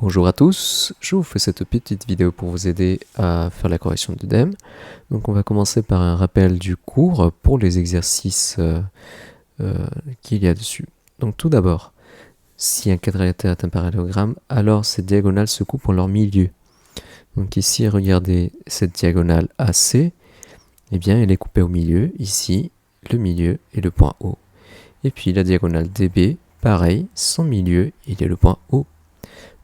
Bonjour à tous, je vous fais cette petite vidéo pour vous aider à faire la correction de DEM. Donc on va commencer par un rappel du cours pour les exercices qu'il y a dessus. Donc tout d'abord, si un quadrilatère est un parallélogramme, alors ces diagonales se coupent en leur milieu. Donc ici, regardez cette diagonale AC, eh bien elle est coupée au milieu, ici, le milieu et le point O. Et puis la diagonale DB, pareil, son milieu, il est le point O.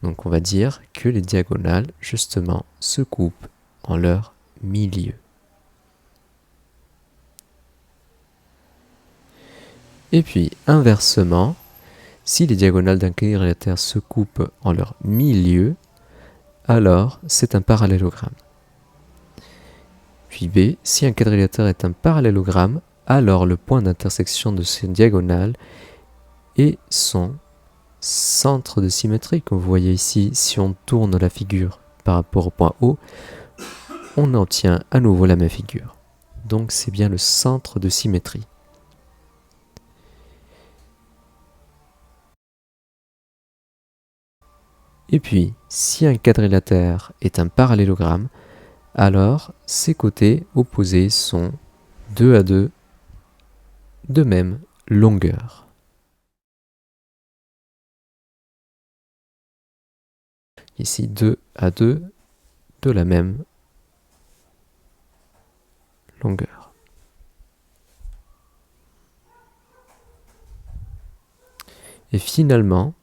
Donc on va dire que les diagonales, justement, se coupent en leur milieu. Et puis, inversement, si les diagonales d'un quadrilatère se coupent en leur milieu, alors c'est un parallélogramme. Puis B, si un quadrilatère est un parallélogramme, alors le point d'intersection de ces diagonales est son centre de symétrie. Comme vous voyez ici, si on tourne la figure par rapport au point O, on obtient à nouveau la même figure. Donc c'est bien le centre de symétrie. Et puis, si un quadrilatère est un parallélogramme, alors ses côtés opposés sont 2 à 2 de même longueur. Ici 2 à 2 de la même longueur. Et finalement,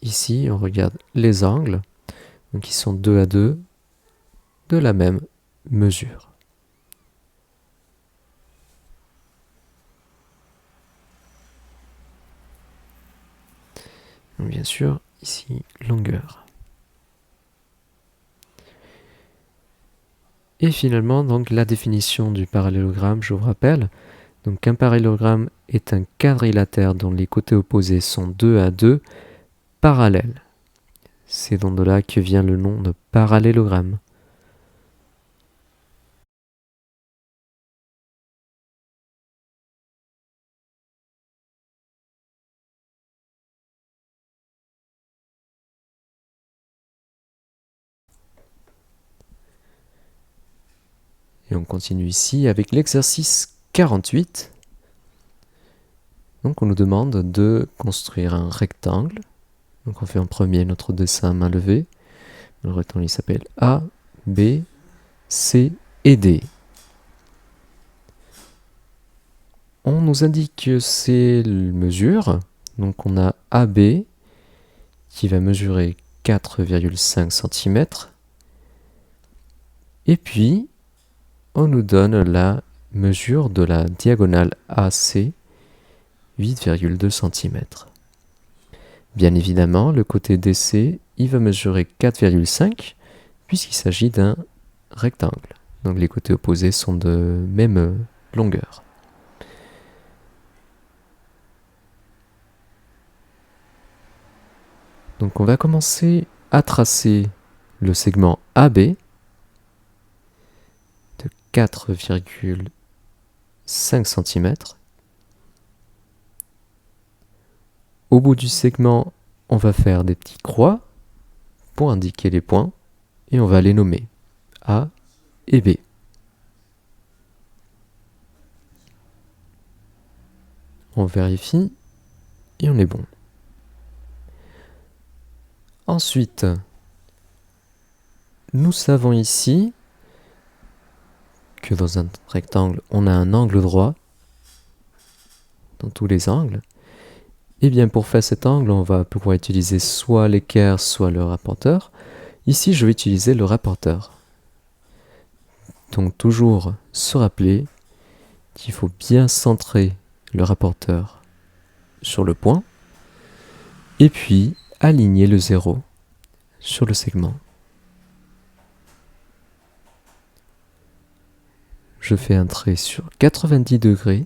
ici on regarde les angles, donc ils sont 2 à 2 de la même mesure. Donc bien sûr, ici longueur. Et finalement, donc la définition du parallélogramme, je vous rappelle. Donc un parallélogramme est un quadrilatère dont les côtés opposés sont 2 à 2 parallèles. C'est donc de là que vient le nom de parallélogramme. Et on continue ici avec l'exercice 48. Donc on nous demande de construire un rectangle. Donc on fait en premier notre dessin à main levée. Le rectangle il s'appelle A, B, C et D. On nous indique ces mesures. Donc on a AB qui va mesurer 4,5 cm. Et puis on nous donne la mesure de la diagonale AC, 8,2 cm. Bien évidemment, le côté DC, il va mesurer 4,5 puisqu'il s'agit d'un rectangle. Donc les côtés opposés sont de même longueur. Donc on va commencer à tracer le segment AB de 4,5 cm. Au bout du segment, on va faire des petites croix pour indiquer les points et on va les nommer A et B. On vérifie et on est bon. Ensuite, nous savons ici que dans un rectangle, on a un angle droit dans tous les angles. Et bien pour faire cet angle, on va pouvoir utiliser soit l'équerre, soit le rapporteur. Ici, je vais utiliser le rapporteur. Donc toujours se rappeler qu'il faut bien centrer le rapporteur sur le point et puis aligner le 0 sur le segment. Je fais un trait sur 90 degrés.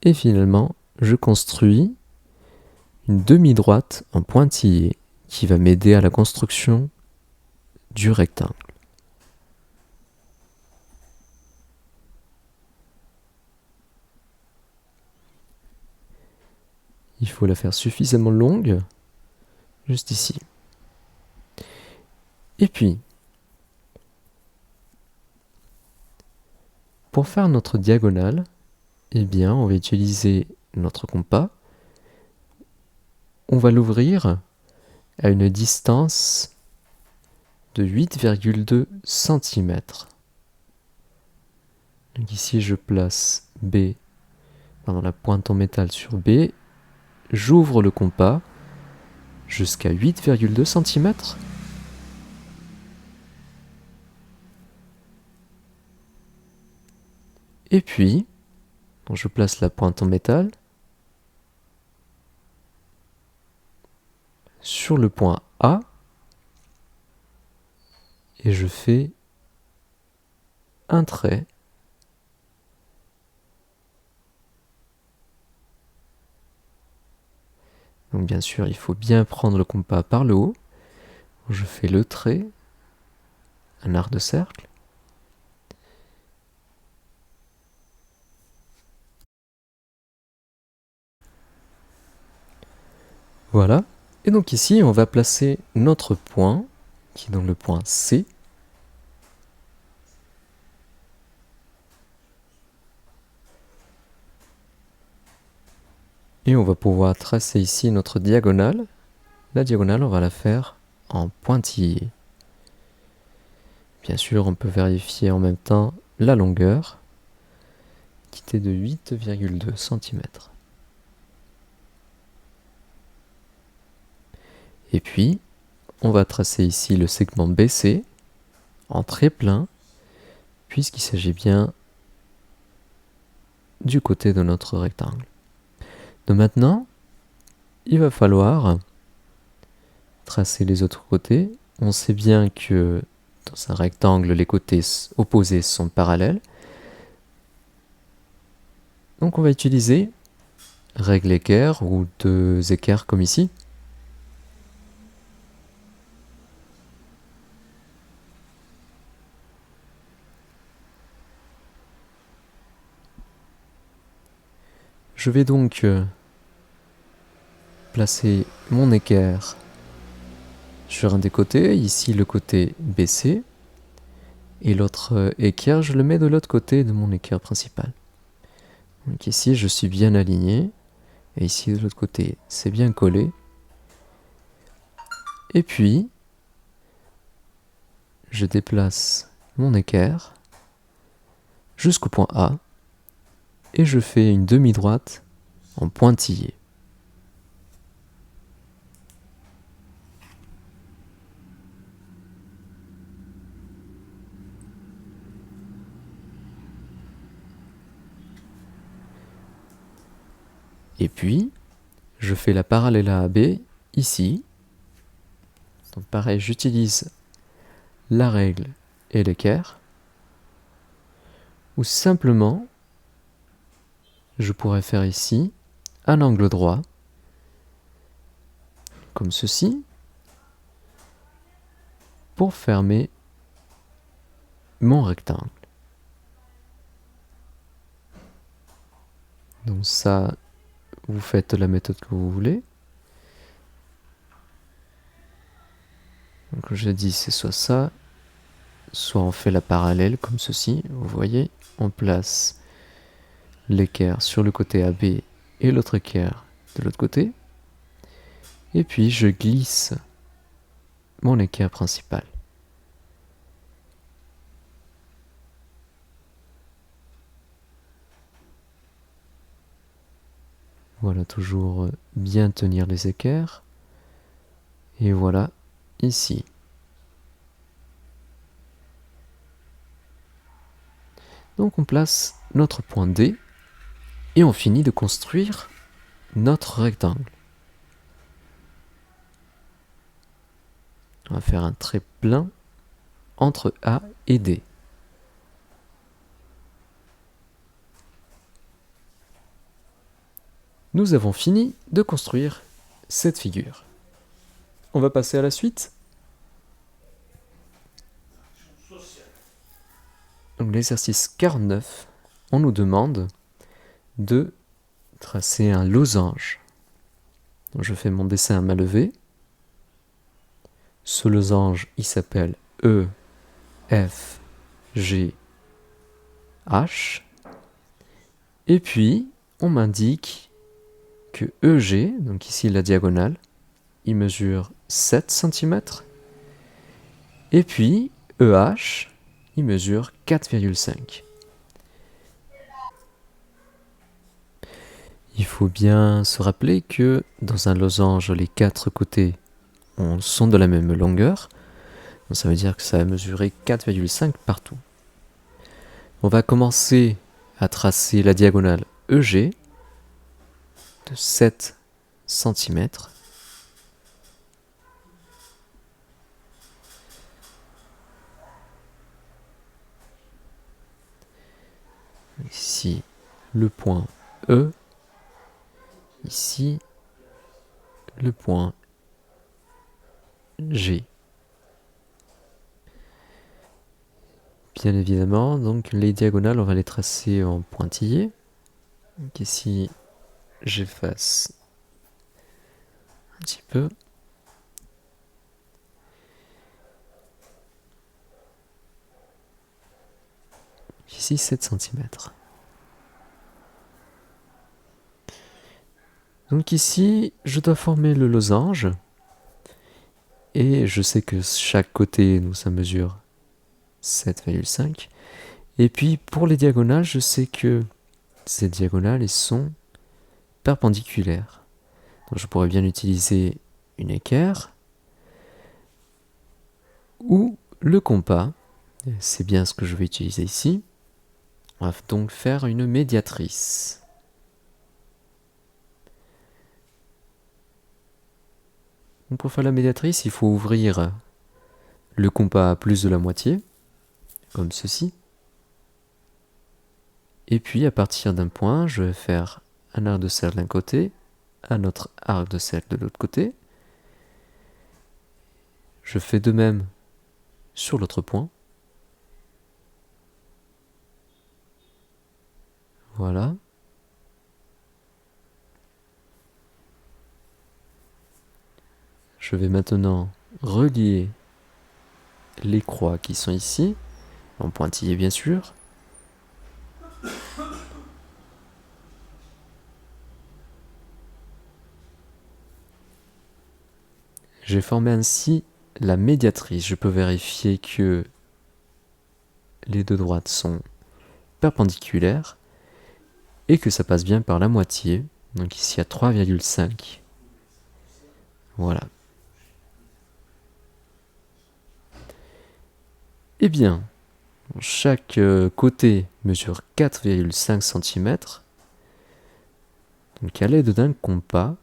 Et finalement, je construis une demi-droite en pointillé qui va m'aider à la construction du rectangle. il faut la faire suffisamment longue, juste ici. Et puis, pour faire notre diagonale, eh bien, on va utiliser notre compas. On va l'ouvrir à une distance de 8,2 cm. Donc ici, je place la pointe en métal sur B. J'ouvre le compas jusqu'à 8,2 cm. Et puis, je place la pointe en métal sur le point A et je fais un trait. Donc bien sûr, il faut bien prendre le compas par le haut. Je fais le trait, un arc de cercle. Voilà. Et donc ici, on va placer notre point, qui est donc le point C. Et on va pouvoir tracer ici notre diagonale. La diagonale, on va la faire en pointillé. Bien sûr, on peut vérifier en même temps la longueur, qui était de 8,2 cm. Et puis, on va tracer ici le segment BC en trait plein, puisqu'il s'agit bien du côté de notre rectangle. Donc maintenant, il va falloir tracer les autres côtés. On sait bien que dans un rectangle, les côtés opposés sont parallèles. Donc on va utiliser règle équerre ou deux équerres comme ici. Je vais donc placer mon équerre sur un des côtés, ici le côté BC, et l'autre équerre, je le mets de l'autre côté de mon équerre principal. Donc ici, je suis bien aligné, et ici de l'autre côté, c'est bien collé. Et puis, je déplace mon équerre jusqu'au point A, et je fais une demi-droite en pointillé. Et puis, je fais la parallèle à AB ici. Donc pareil, j'utilise la règle et l'équerre. Ou simplement, je pourrais faire ici un angle droit, comme ceci, pour fermer mon rectangle. Donc ça, vous faites la méthode que vous voulez. Donc je dis c'est soit ça, soit on fait la parallèle comme ceci. Vous voyez, on place l'équerre sur le côté AB et l'autre équerre de l'autre côté. Et puis je glisse mon équerre principal. Voilà, toujours bien tenir les équerres. Et voilà, ici. Donc on place notre point D et on finit de construire notre rectangle. On va faire un trait plein entre A et D. Nous avons fini de construire cette figure. On va passer à la suite. Donc l'exercice 49, on nous demande de tracer un losange. je fais mon dessin à main levée. Ce losange, il s'appelle E, F, G, H. Et puis, on m'indique que EG, donc ici la diagonale, il mesure 7 cm. Et puis, EH, il mesure 4,5. Il faut bien se rappeler que dans un losange, les 4 côtés sont de la même longueur. Donc ça veut dire que ça va mesurer 4,5 partout. On va commencer à tracer la diagonale EG de 7 cm. Ici, le point E. Ici, le point G. Bien évidemment, donc les diagonales, on va les tracer en pointillés. Donc ici, j'efface un petit peu. Ici, 7 cm. Donc ici, je dois former le losange. Et je sais que chaque côté, nous, ça mesure 7,5. Et puis, pour les diagonales, je sais que ces diagonales, elles sont perpendiculaires. Donc je pourrais bien utiliser une équerre ou le compas. C'est bien ce que je vais utiliser ici. On va donc faire une médiatrice. Donc pour faire la médiatrice, il faut ouvrir le compas à plus de la moitié, comme ceci. Et puis à partir d'un point, je vais faire un arc de cercle d'un côté, un autre arc de cercle de l'autre côté. Je fais de même sur l'autre point. Voilà. Je vais maintenant relier les croix qui sont ici, en pointillé bien sûr. J'ai formé ainsi la médiatrice. Je peux vérifier que les deux droites sont perpendiculaires et que ça passe bien par la moitié. Donc ici à 3,5. Voilà. Eh bien, chaque côté mesure 4,5 cm. Donc à l'aide d'un compas,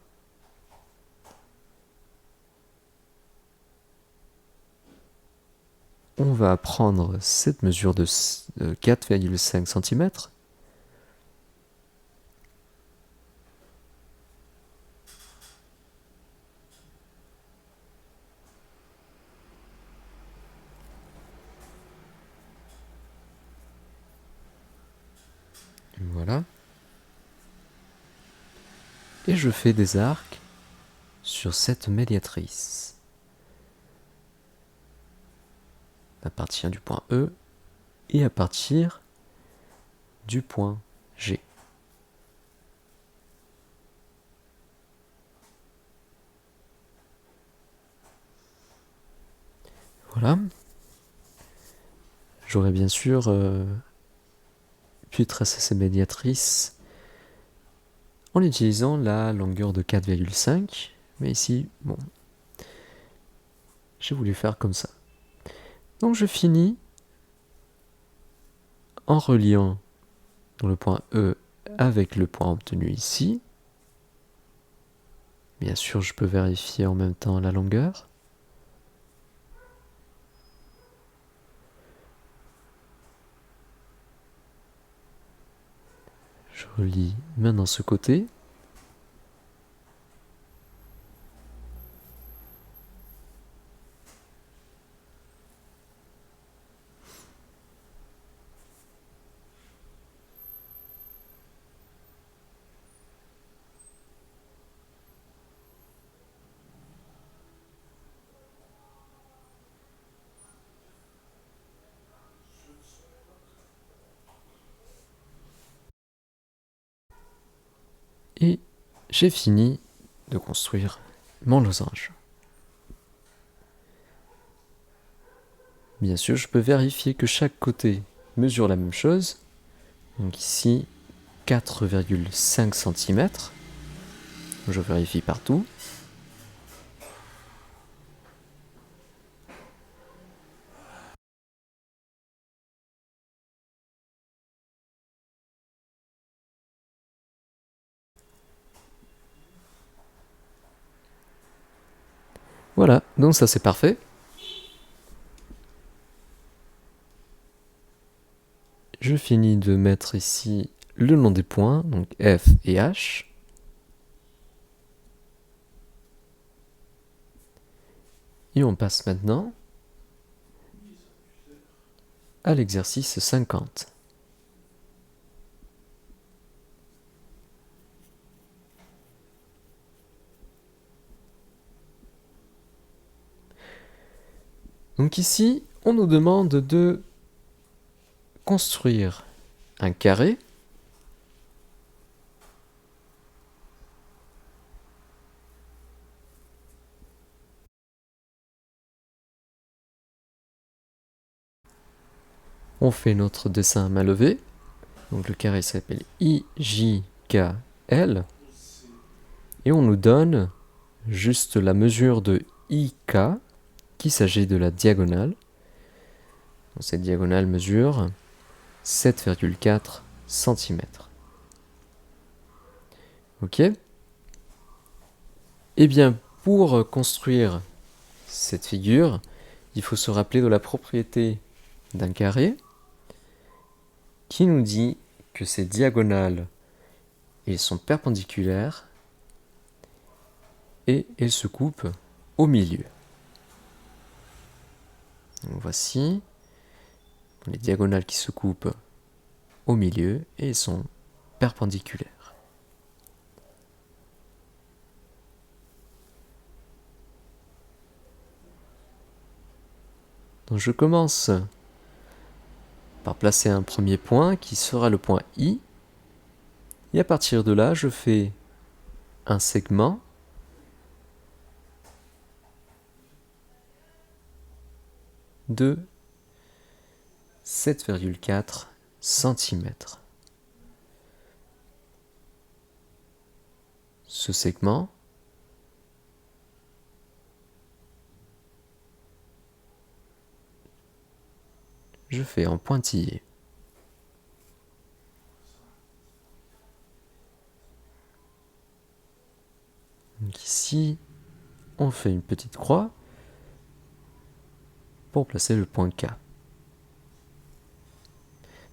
on va prendre cette mesure de 4,5 cm. Voilà. Et je fais des arcs sur cette médiatrice. À partir du point E et à partir du point G. Voilà. J'aurais bien sûr pu tracer ces médiatrices en utilisant la longueur de 4,5, mais ici, bon, j'ai voulu faire comme ça. Donc je finis en reliant le point E avec le point obtenu ici. Bien sûr, je peux vérifier en même temps la longueur. Je relie maintenant ce côté. j'ai fini de construire mon losange. Bien sûr, je peux vérifier que chaque côté mesure la même chose. Donc ici, 4,5 cm. Je vérifie partout. Voilà, donc ça c'est parfait. Je finis de mettre ici le nom des points, donc F et H. Et on passe maintenant à l'exercice 50. Donc ici, on nous demande de construire un carré on fait notre dessin à main levée. Donc le carré s'appelle IJKL. Et on nous donne juste la mesure de IK, qu'il s'agit de la diagonale. Donc cette diagonale mesure 7,4 cm. Ok. Eh bien, pour construire cette figure, il faut se rappeler de la propriété d'un carré qui nous dit que ses diagonales elles sont perpendiculaires et elles se coupent au milieu. Donc voici les diagonales qui se coupent au milieu et sont perpendiculaires. Donc je commence par placer un premier point qui sera le point I. Et à partir de là, je fais un segment de 7,4 cm. Ce segment je fais en pointillé. Donc ici, on fait une petite croix pour placer le point K.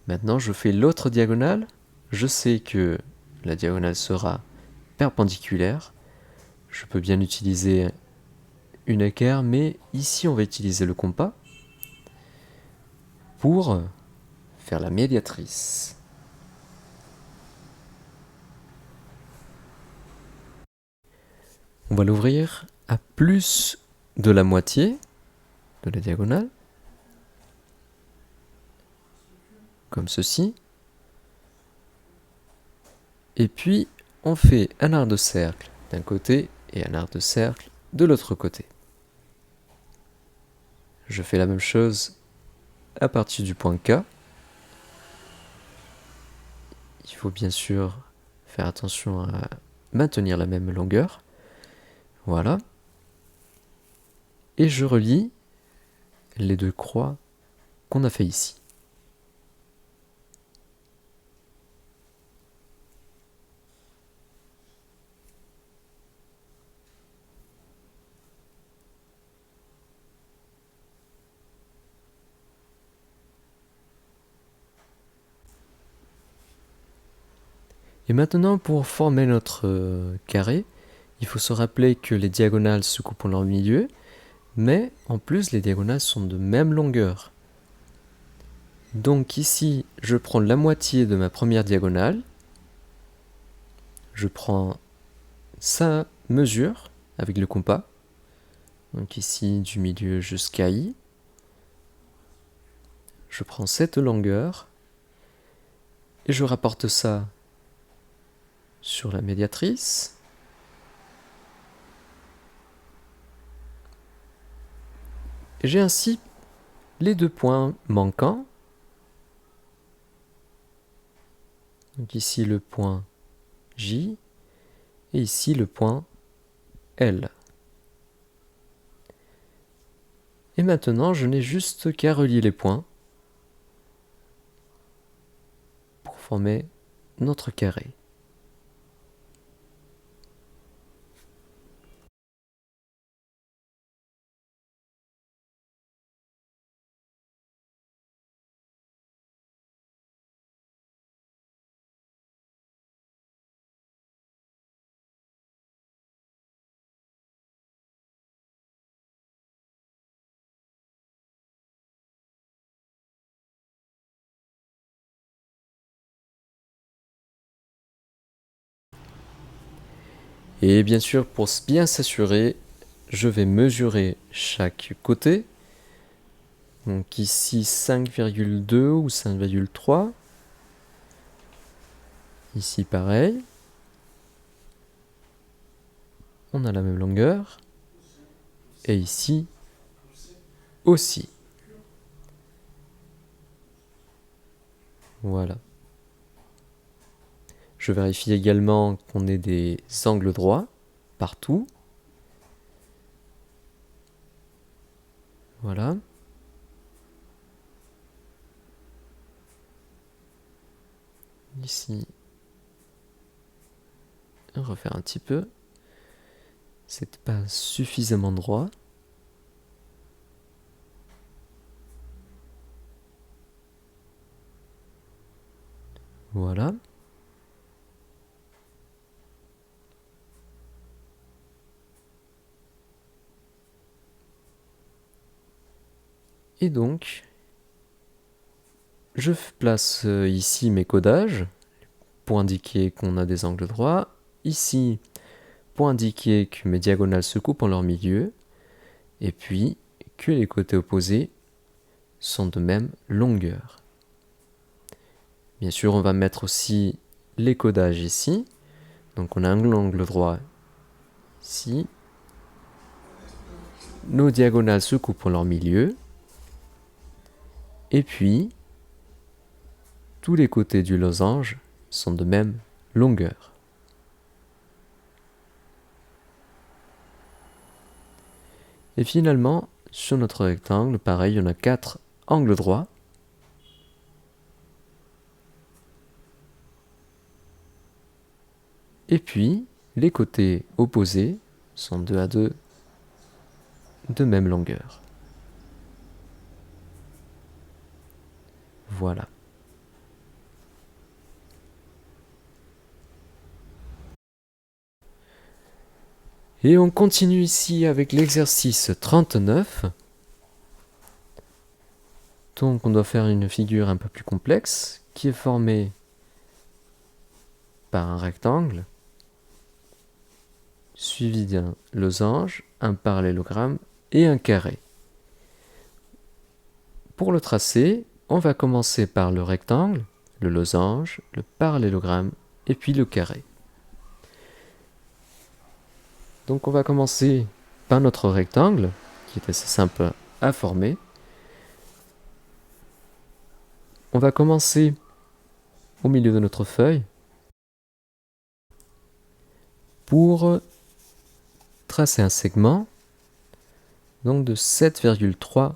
Maintenant, je fais l'autre diagonale. Je sais que la diagonale sera perpendiculaire. Je peux bien utiliser une équerre, mais ici, on va utiliser le compas pour faire la médiatrice. On va l'ouvrir à plus de la moitié de la diagonale, comme ceci. Et puis, on fait un arc de cercle d'un côté et un arc de cercle de l'autre côté. Je fais la même chose à partir du point K. Il faut bien sûr faire attention à maintenir la même longueur. Voilà. Et je relie les deux croix qu'on a fait ici. Et maintenant, pour former notre carré, il faut se rappeler que les diagonales se coupent en leur milieu, mais en plus les diagonales sont de même longueur. Donc ici, je prends la moitié de ma première diagonale, je prends sa mesure avec le compas, donc ici du milieu jusqu'à I, je prends cette longueur et je rapporte ça sur la médiatrice. J'ai ainsi les deux points manquants. Donc ici le point J et ici le point L. Et maintenant, je n'ai juste qu'à relier les points pour former notre carré. Et bien sûr, pour bien s'assurer, je vais mesurer chaque côté. Donc ici 5,2 ou 5,3. Ici pareil. On a la même longueur. Et ici aussi. Voilà. Je vérifie également qu'on ait des angles droits partout. Voilà. Ici, on va refaire un petit peu. C'est pas suffisamment droit. Voilà. Et donc, je place ici mes codages pour indiquer qu'on a des angles droits. Ici, pour indiquer que mes diagonales se coupent en leur milieu. Et puis, que les côtés opposés sont de même longueur. Bien sûr, on va mettre aussi les codages ici. Donc on a un angle droit ici. Nos diagonales se coupent en leur milieu. Et puis, tous les côtés du losange sont de même longueur. Et finalement, sur notre rectangle, pareil, on a 4 angles droits. Et puis, les côtés opposés sont 2 à 2 de même longueur. Voilà. Et on continue ici avec l'exercice 39. Donc on doit faire une figure un peu plus complexe qui est formée par un rectangle suivi d'un losange, un parallélogramme et un carré. Pour le tracer, on va commencer par le rectangle, le losange, le parallélogramme et puis le carré. Donc on va commencer par notre rectangle, qui est assez simple à former. On va commencer au milieu de notre feuille pour tracer un segment donc de 7,3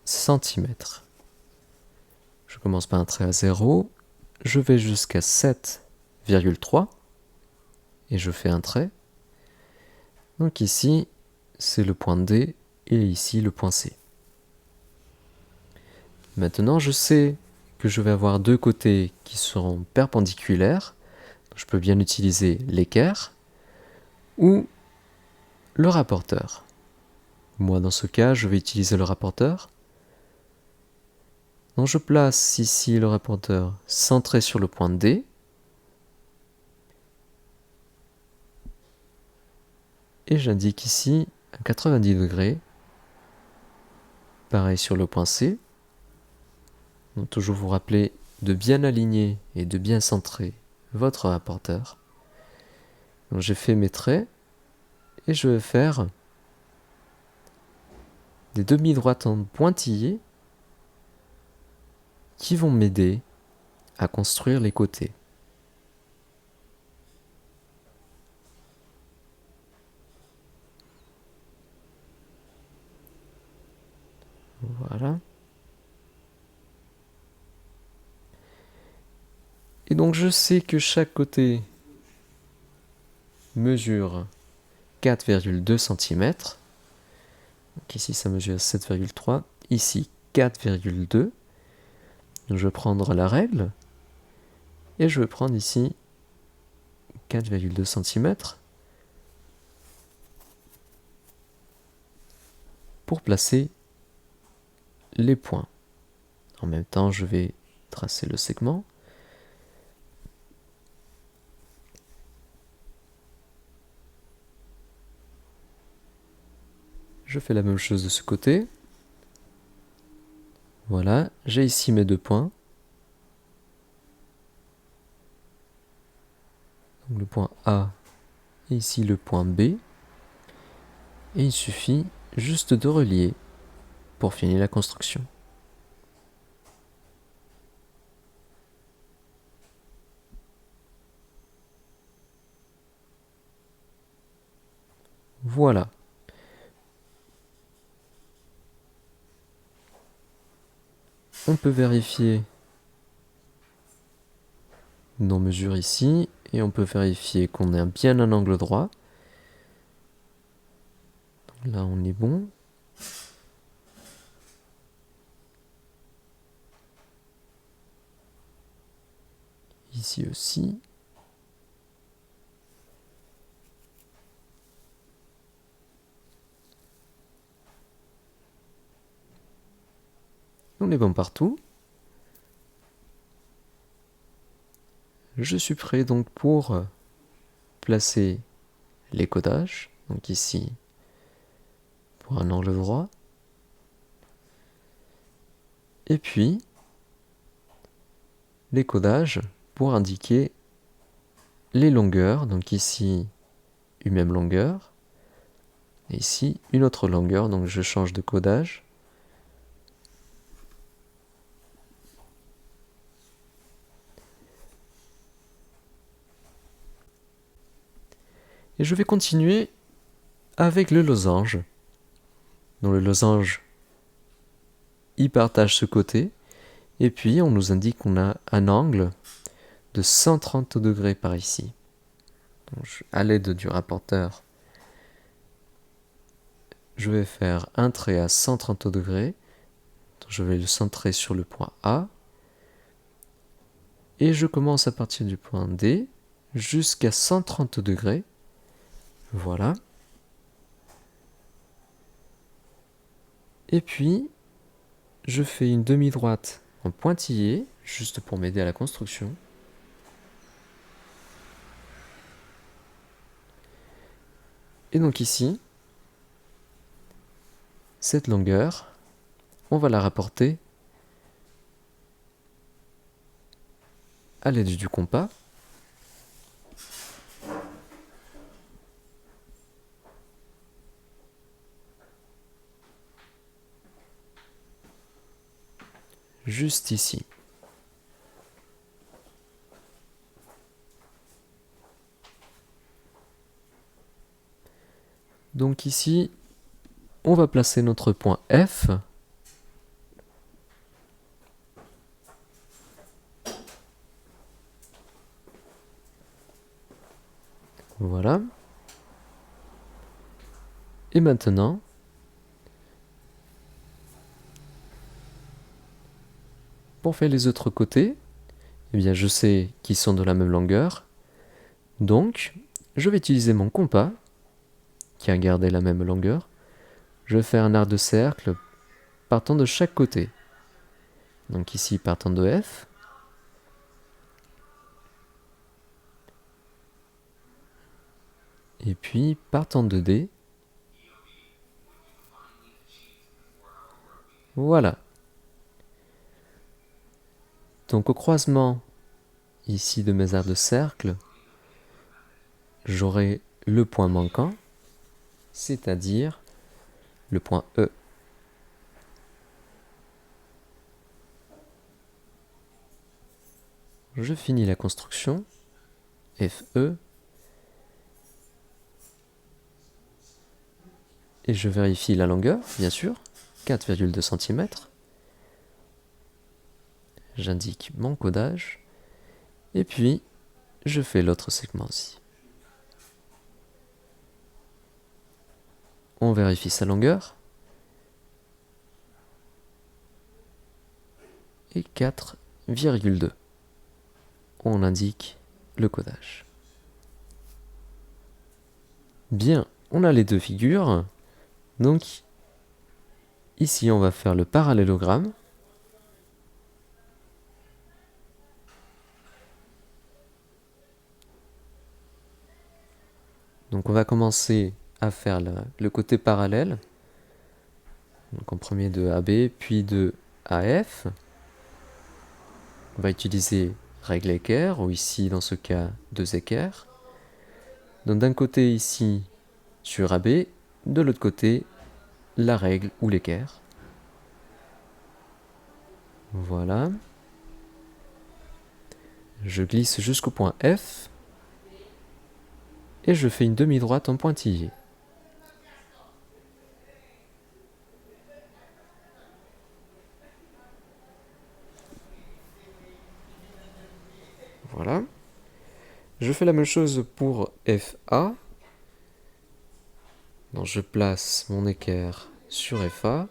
cm. Je commence par un trait à 0, je vais jusqu'à 7,3 et je fais un trait. Donc ici, c'est le point D et ici le point C. Maintenant, je sais que je vais avoir deux côtés qui seront perpendiculaires. Je peux bien utiliser l'équerre ou le rapporteur. Moi, dans ce cas, je vais utiliser le rapporteur. Donc je place ici le rapporteur centré sur le point D. Et j'indique ici un 90 degrés. Pareil sur le point C. Donc toujours vous rappeler de bien aligner et de bien centrer votre rapporteur. Donc j'ai fait mes traits et je vais faire des demi-droites en pointillés qui vont m'aider à construire les côtés. Voilà. Et donc je sais que chaque côté mesure 4,2 cm. Donc ici ça mesure 7,3. Ici 4,2. Donc je vais prendre la règle. Et je vais prendre ici 4,2 cm pour placer les points. En même temps, je vais tracer le segment. Je fais la même chose de ce côté. Voilà, j'ai ici mes 2 points. Donc le point A et ici le point B. Et il suffit juste de relier pour finir la construction. Voilà. On peut vérifier nos mesures ici et on peut vérifier qu'on a bien un angle droit. Donc là, on est bon. Ici aussi. On est bon partout. Je suis prêt donc pour placer les codages. Donc ici, pour un angle droit. Et puis, les codages pour indiquer les longueurs. Donc ici, une même longueur. Et ici, une autre longueur. Donc je change de codage. Et je vais continuer avec le losange. Donc le losange, il partage ce côté. Et puis on nous indique qu'on a un angle de 130 degrés par ici. Donc, à l'aide du rapporteur, je vais faire un trait à 130 degrés. Donc, je vais le centrer sur le point A. Et je commence à partir du point D jusqu'à 130 degrés. Voilà. Et puis, je fais une demi-droite en pointillé, juste pour m'aider à la construction. Et donc ici, cette longueur, on va la rapporter à l'aide du compas. Juste ici. Donc ici, on va placer notre point F. Voilà. Et maintenant, pour faire les autres côtés, eh bien je sais qu'ils sont de la même longueur. Donc, je vais utiliser mon compas, qui a gardé la même longueur. Je vais faire un arc de cercle partant de chaque côté. Donc ici, partant de F. Et puis, partant de D. Voilà. Donc au croisement ici de mes arcs de cercle, j'aurai le point manquant, c'est-à-dire le point E. je finis la construction, FE, et je vérifie la longueur, bien sûr, 4,2 cm. J'indique mon codage, et puis je fais l'autre segment aussi. On vérifie sa longueur, et 4,2. On indique le codage. Bien, on a les deux figures. Donc, ici, on va faire le parallélogramme. Donc, on va commencer à faire le côté parallèle. Donc, en premier de AB, puis de AF. On va utiliser règle équerre, ou ici, dans ce cas, 2 équerres. Donc, d'un côté, ici, sur AB, de l'autre côté, la règle ou l'équerre. Voilà. Je glisse jusqu'au point F. Et je fais une demi-droite en pointillé. Voilà. Je fais la même chose pour FA. Donc je place mon équerre sur FA,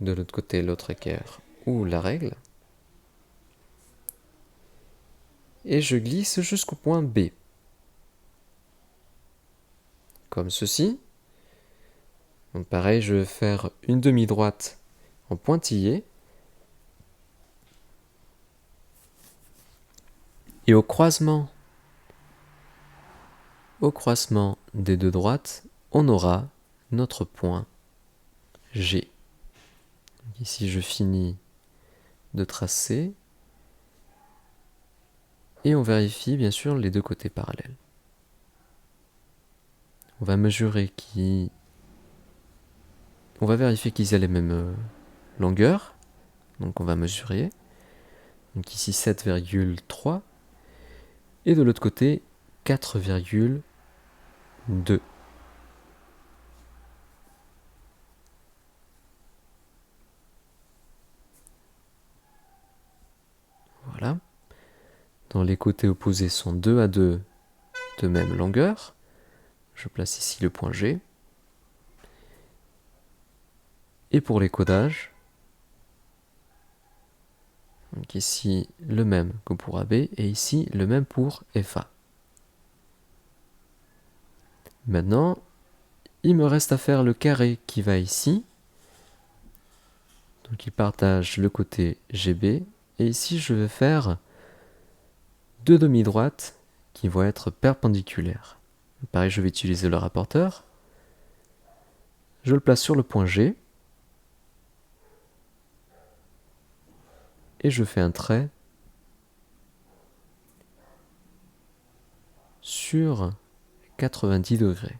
de l'autre côté l'autre équerre ou la règle. Et je glisse jusqu'au point B. Comme ceci. Donc pareil, je vais faire une demi-droite en pointillé. Et au croisement des deux droites, on aura notre point G. Donc ici, je finis de tracer. Et on vérifie bien sûr les deux côtés parallèles. On va mesurer on va vérifier qu'ils aient les mêmes longueurs. Donc on va mesurer. Donc ici 7,3. Et de l'autre côté 4,2. Voilà. Dans les côtés opposés sont 2 à 2 de même longueur. Je place ici le point G. Et pour les codages, donc ici le même que pour AB et ici le même pour FA. Maintenant, il me reste à faire le carré qui va ici. Donc il partage le côté GB. Et ici, je vais faire deux demi-droites qui vont être perpendiculaires. Pareil, je vais utiliser le rapporteur. Je le place sur le point G. Et je fais un trait sur 90 degrés.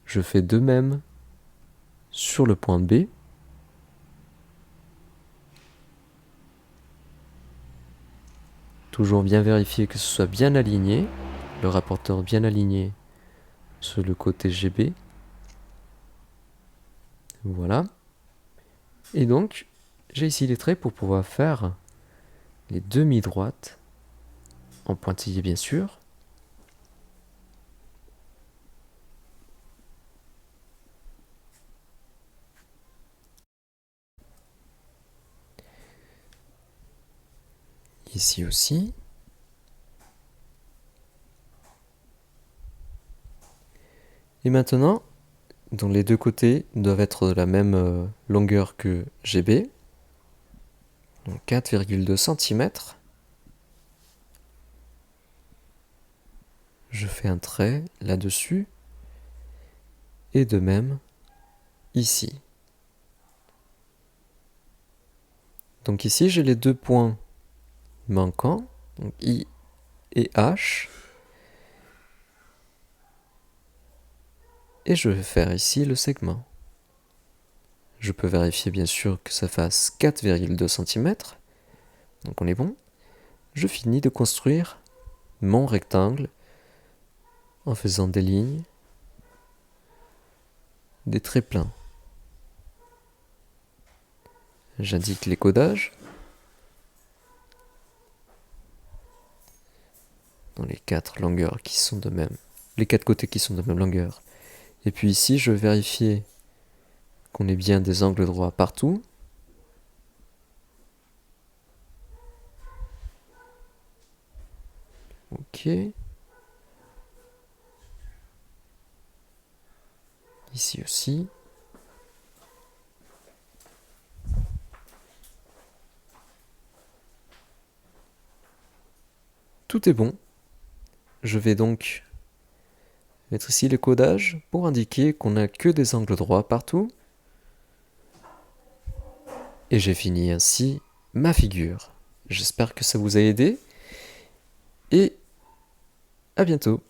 Je fais de même sur le point B. Toujours bien vérifier que ce soit bien aligné, le rapporteur bien aligné sur le côté GB. Voilà. Et donc, j'ai ici les traits pour pouvoir faire les demi-droites, en pointillé bien sûr. Ici aussi. Et maintenant, dont les deux côtés doivent être de la même longueur que GB, donc 4,2 cm. Je fais un trait là-dessus, et de même ici. Donc ici, j'ai les deux points manquants, donc I et H. Et je vais faire ici le segment. Je peux vérifier bien sûr que ça fasse 4,2 cm. Donc on est bon. Je finis de construire mon rectangle en faisant des lignes, des traits pleins. J'indique les codages dans les 4 longueurs qui sont de même, les 4 côtés qui sont de même longueur. Et puis ici, je vais vérifier qu'on ait bien des angles droits partout. Ok. Ici aussi. Tout est bon. Je vais donc mettre ici les codages pour indiquer qu'on n'a que des angles droits partout. Et j'ai fini ainsi ma figure. J'espère que ça vous a aidé. Et à bientôt.